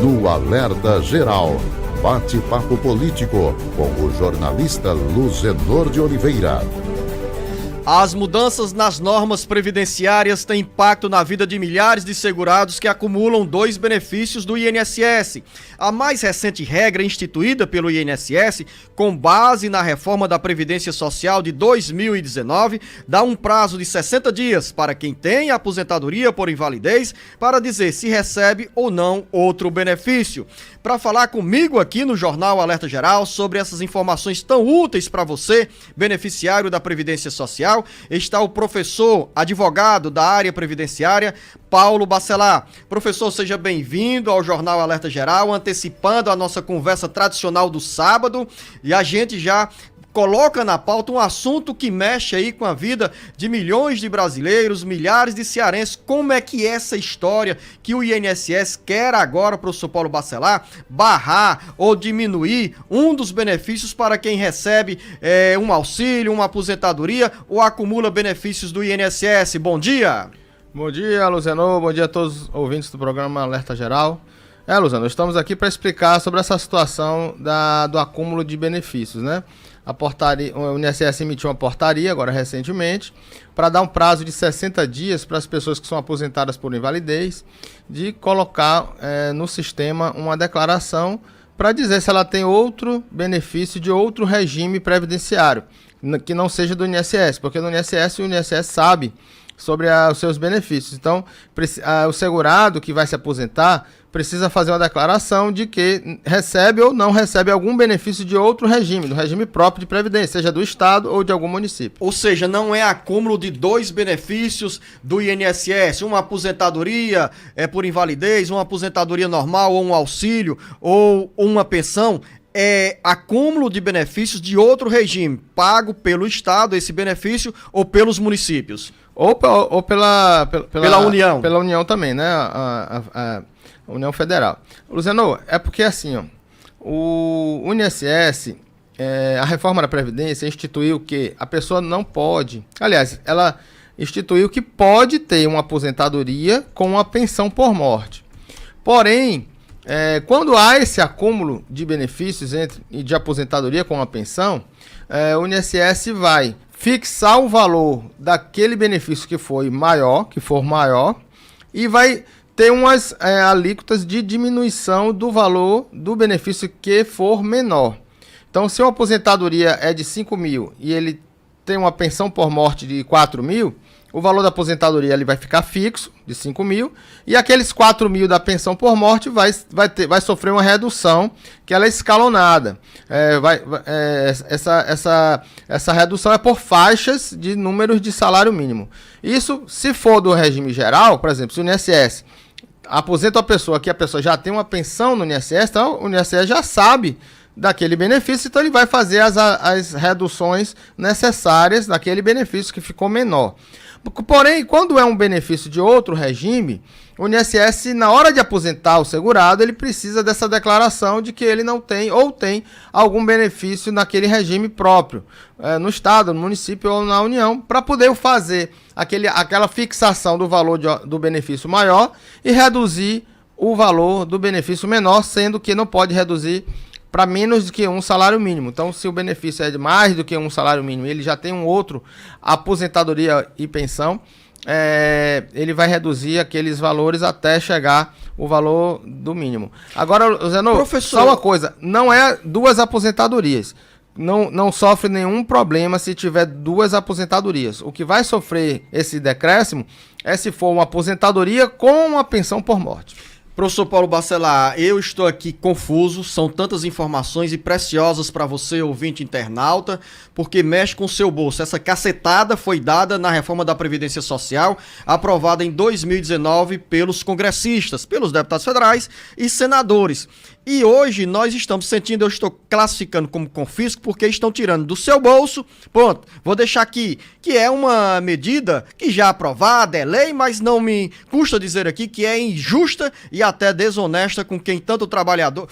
no Alerta Geral. Bate-papo político com o jornalista Luzenor de Oliveira. As mudanças nas normas previdenciárias têm impacto na vida de milhares de segurados que acumulam 2 benefícios do INSS. A mais recente regra instituída pelo INSS, com base na reforma da Previdência Social de 2019, dá um prazo de 60 dias para quem tem aposentadoria por invalidez para dizer se recebe ou não outro benefício. Para falar comigo aqui no Jornal Alerta Geral sobre essas informações tão úteis para você, beneficiário da Previdência Social, está o professor, advogado da área previdenciária, Paulo Bacelar. Professor, seja bem-vindo ao Jornal Alerta Geral, antecipando a nossa conversa tradicional do sábado, e a gente já coloca na pauta um assunto que mexe aí com a vida de milhões de brasileiros, milhares de cearenses. Como é que essa história que o INSS quer agora, professor Paulo Bacelar, barrar ou diminuir um dos benefícios para quem recebe um auxílio, uma aposentadoria ou acumula benefícios do INSS? Bom dia! Bom dia, Luzenor. Bom dia a todos os ouvintes do programa Alerta Geral. Luzenor, estamos aqui para explicar sobre essa situação do acúmulo de benefícios, né? O INSS emitiu uma portaria, agora recentemente, para dar um prazo de 60 dias para as pessoas que são aposentadas por invalidez, de colocar no sistema uma declaração para dizer se ela tem outro benefício de outro regime previdenciário, que não seja do INSS, porque no INSS o INSS sabe sobre os seus benefícios. Então, o segurado que vai se aposentar precisa fazer uma declaração de que recebe ou não recebe algum benefício de outro regime, do regime próprio de previdência, seja do Estado ou de algum município. Ou seja, não é acúmulo de 2 benefícios do INSS, uma aposentadoria por invalidez, uma aposentadoria normal ou um auxílio ou uma pensão. É acúmulo de benefícios de outro regime, pago pelo Estado, esse benefício, ou pelos municípios. Ou pela União. Pela União também, né? A União Federal. Luzenor, é porque assim, ó, o INSS, a reforma da Previdência instituiu que a pessoa não pode, aliás, ela instituiu que pode ter uma aposentadoria com uma pensão por morte. Porém, quando há esse acúmulo de benefícios de aposentadoria com a pensão, o INSS vai fixar o valor daquele benefício que for maior, e vai ter umas alíquotas de diminuição do valor do benefício que for menor. Então, se uma aposentadoria é de 5 mil e ele tem uma pensão por morte de 4 mil, o valor da aposentadoria ele vai ficar fixo, de 5 mil, e aqueles 4 mil da pensão por morte vai sofrer uma redução, que ela é escalonada. Essa redução é por faixas de números de salário mínimo. Isso, se for do regime geral, por exemplo, se o INSS aposenta a pessoa que a pessoa já tem uma pensão no INSS, então o INSS já sabe daquele benefício, então ele vai fazer as reduções necessárias daquele benefício que ficou menor. Porém, quando é um benefício de outro regime, o INSS, na hora de aposentar o segurado, ele precisa dessa declaração de que ele não tem ou tem algum benefício naquele regime próprio, no Estado, no município ou na União, para poder fazer aquela fixação do valor do benefício maior e reduzir o valor do benefício menor, sendo que não pode reduzir para menos do que um salário mínimo. Então, se o benefício é de mais do que um salário mínimo, ele já tem um outro, aposentadoria e pensão, ele vai reduzir aqueles valores até chegar o valor do mínimo. Agora, Zenô, professor, só uma coisa, não é 2 aposentadorias. Não sofre nenhum problema se tiver 2 aposentadorias. O que vai sofrer esse decréscimo é se for uma aposentadoria com uma pensão por morte. Professor Paulo Bacelar, eu estou aqui confuso, são tantas informações e preciosas para você, ouvinte internauta, porque mexe com o seu bolso. Essa cacetada foi dada na reforma da Previdência Social, aprovada em 2019 pelos congressistas, pelos deputados federais e senadores. E hoje nós estamos sentindo, eu estou classificando como confisco, porque estão tirando do seu bolso. Pronto, vou deixar aqui, que é uma medida que já aprovada, é lei, mas não me custa dizer aqui que é injusta e até desonesta com quem tanto trabalhou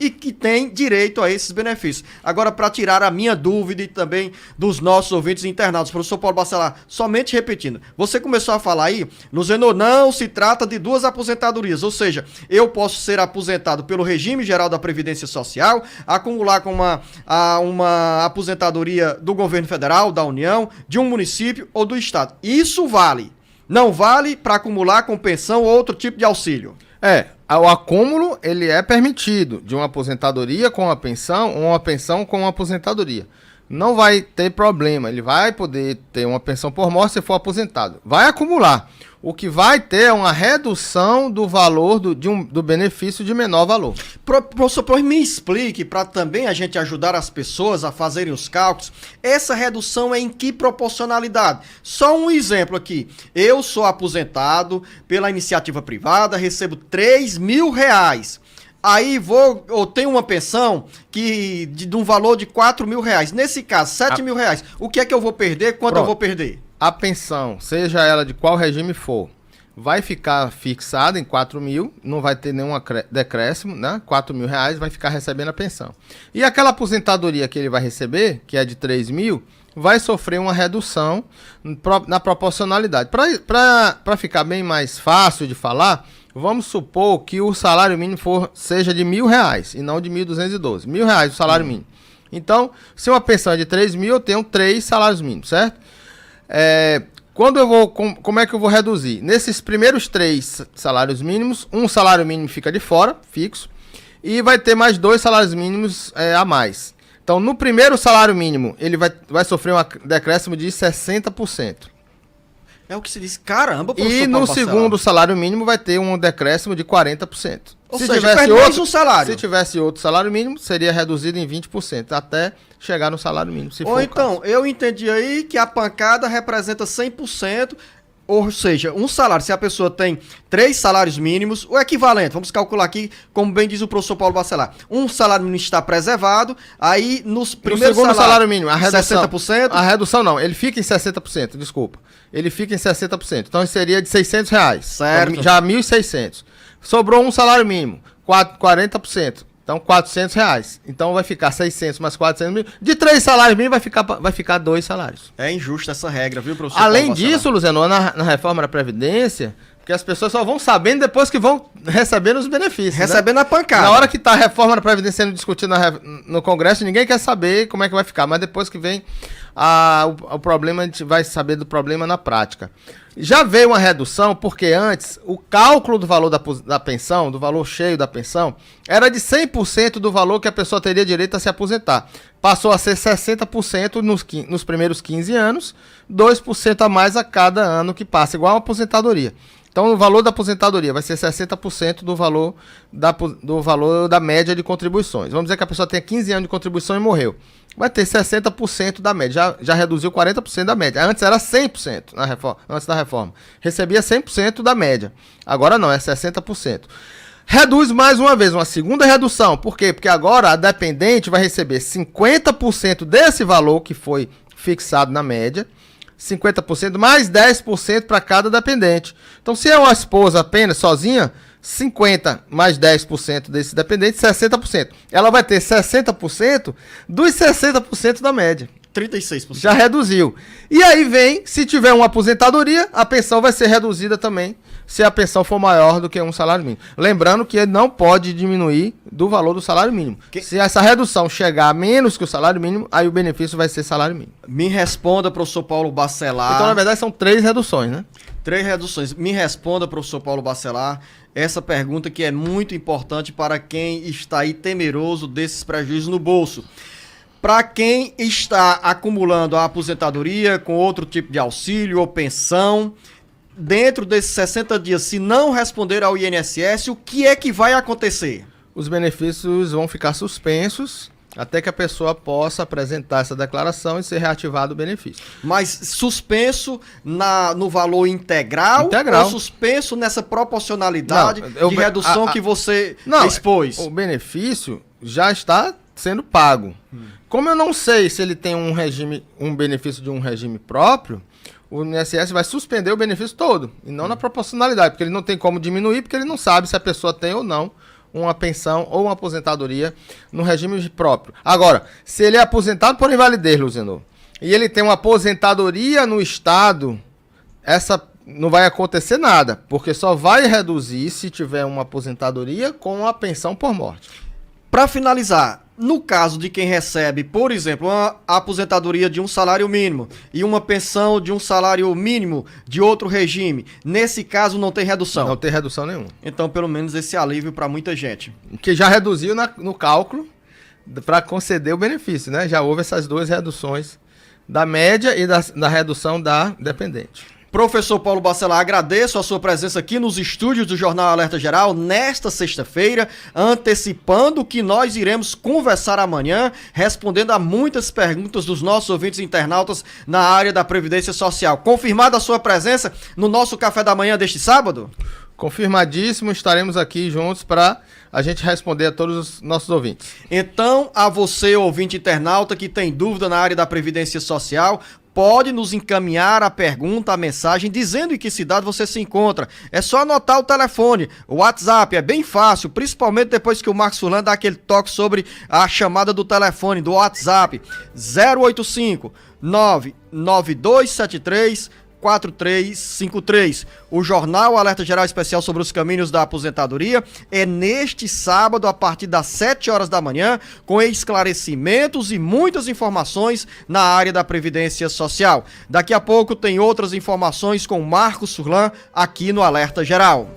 e que tem direito a esses benefícios. Agora, para tirar a minha dúvida e também dos nossos ouvintes internados, professor Paulo Bacelar, somente repetindo, você começou a falar aí, no Zenor, não se trata de duas aposentadorias, ou seja, eu posso ser aposentado pelo regime geral da Previdência Social, acumular com uma aposentadoria do governo federal, da União, de um município ou do estado. Isso vale. Não vale para acumular com pensão ou outro tipo de auxílio. O acúmulo, ele é permitido de uma aposentadoria com uma pensão ou uma pensão com uma aposentadoria. Não vai ter problema, ele vai poder ter uma pensão por morte se for aposentado. Vai acumular. O que vai ter é uma redução do valor do benefício de menor valor. Professor, me explique, para também a gente ajudar as pessoas a fazerem os cálculos, essa redução é em que proporcionalidade? Só um exemplo aqui. Eu sou aposentado pela iniciativa privada, recebo R$3.000. Aí eu tenho uma pensão de um valor de R$4.000. Nesse caso, R$7.000. O que é que eu vou perder? Quanto eu vou perder? A pensão, seja ela de qual regime for, vai ficar fixada em 4 mil, não vai ter nenhum decréscimo, né? R$4.000 vai ficar recebendo a pensão. E aquela aposentadoria que ele vai receber, que é de 3 mil, vai sofrer uma redução na proporcionalidade. Para ficar bem mais fácil de falar, vamos supor que o salário mínimo seja de R$1.000 e não de 1.212. R$1.000 o salário mínimo. Então, se uma pensão é de 3 mil, eu tenho 3 salários mínimos, certo? Como é que eu vou reduzir? Nesses primeiros 3 salários mínimos, um salário mínimo fica de fora, fixo, e vai ter mais 2 salários mínimos a mais. Então, no primeiro salário mínimo, ele vai sofrer um decréscimo de 60%. É o que se diz, caramba, professor. E no segundo salário mínimo vai ter um decréscimo de 40%. Ou seja, perde mais um salário. Se tivesse outro salário mínimo, seria reduzido em 20%, até chegar no salário mínimo, se for Ou então, eu entendi aí que a pancada representa 100%, ou seja, um salário, se a pessoa tem 3 salários mínimos, o equivalente, vamos calcular aqui, como bem diz o professor Paulo Bacelar, um salário mínimo está preservado, aí nos primeiros salário mínimo, a redução, 60%? A redução não, ele fica em 60%, desculpa. Ele fica em 60%, então seria de R$600. Certo. Já 1.600. Sobrou um salário mínimo, 40%. Então, R$400. Então, vai ficar 600 mais 400 mil. De 3 salários mínimos, vai ficar 2 salários. É injusta essa regra, viu, professor? Além disso, Luciano, na reforma da Previdência, porque as pessoas só vão sabendo depois que vão recebendo os benefícios. Recebendo, né? A pancada. Na hora que está a reforma da Previdência sendo discutida no Congresso, ninguém quer saber como é que vai ficar. Mas depois que vem o problema, a gente vai saber do problema na prática. Já veio uma redução, porque antes o cálculo do valor da pensão, do valor cheio da pensão, era de 100% do valor que a pessoa teria direito a se aposentar. Passou a ser 60% nos primeiros 15 anos, 2% a mais a cada ano que passa, igual a aposentadoria. Então, o valor da aposentadoria vai ser 60% do valor da média de contribuições. Vamos dizer que a pessoa tenha 15 anos de contribuição e morreu. Vai ter 60% da média. Já reduziu 40% da média. Antes era 100% antes da reforma. Recebia 100% da média. Agora não, é 60%. Reduz mais uma vez, uma segunda redução. Por quê? Porque agora a dependente vai receber 50% desse valor que foi fixado na média. 50% mais 10% para cada dependente. Então, se é uma esposa apenas, sozinha, 50% mais 10% desse dependente, 60%. Ela vai ter 60% dos 60% da média. 36%. Já reduziu. E aí vem, se tiver uma aposentadoria, a pensão vai ser reduzida também, se a pensão for maior do que um salário mínimo. Lembrando que não pode diminuir do valor do salário mínimo. Se essa redução chegar a menos que o salário mínimo, aí o benefício vai ser salário mínimo. Me responda, professor Paulo Bacelar. Então, na verdade, são 3 reduções, né? 3 reduções. Me responda, professor Paulo Bacelar, essa pergunta que é muito importante para quem está aí temeroso desses prejuízos no bolso. Para quem está acumulando a aposentadoria com outro tipo de auxílio ou pensão, dentro desses 60 dias, se não responder ao INSS, o que é que vai acontecer? Os benefícios vão ficar suspensos até que a pessoa possa apresentar essa declaração e ser reativado o benefício. Mas suspenso no valor integral, Integral. ou suspenso nessa proporcionalidade de redução que você expôs? O benefício já está sendo pago. Como eu não sei se ele tem um benefício de um regime próprio, o INSS vai suspender o benefício todo, e não na proporcionalidade, porque ele não tem como diminuir, porque ele não sabe se a pessoa tem ou não uma pensão ou uma aposentadoria no regime próprio. Agora, se ele é aposentado por invalidez, Luzenor, e ele tem uma aposentadoria no Estado, essa não vai acontecer nada, porque só vai reduzir se tiver uma aposentadoria com a pensão por morte. Para finalizar, no caso de quem recebe, por exemplo, uma aposentadoria de um salário mínimo e uma pensão de um salário mínimo de outro regime, nesse caso não tem redução? Não tem redução nenhuma. Então, pelo menos esse alívio para muita gente. Que já reduziu no cálculo para conceder o benefício, né? Já houve essas duas reduções da média e da redução da dependente. Professor Paulo Bacelar, agradeço a sua presença aqui nos estúdios do Jornal Alerta Geral nesta sexta-feira, antecipando que nós iremos conversar amanhã, respondendo a muitas perguntas dos nossos ouvintes internautas na área da Previdência Social. Confirmada a sua presença no nosso café da manhã deste sábado? Confirmadíssimo, estaremos aqui juntos para a gente responder a todos os nossos ouvintes. Então, a você, ouvinte internauta, que tem dúvida na área da Previdência Social, pode nos encaminhar a pergunta, a mensagem, dizendo em que cidade você se encontra. É só anotar o telefone, o WhatsApp, é bem fácil, principalmente depois que o Marcos Furlan dá aquele toque sobre a chamada do telefone, do WhatsApp, 085 99273 4353. O Jornal Alerta Geral Especial sobre os caminhos da aposentadoria é neste sábado a partir das 7 horas da manhã, com esclarecimentos e muitas informações na área da Previdência Social. Daqui a pouco tem outras informações com Marcos Furlan aqui no Alerta Geral.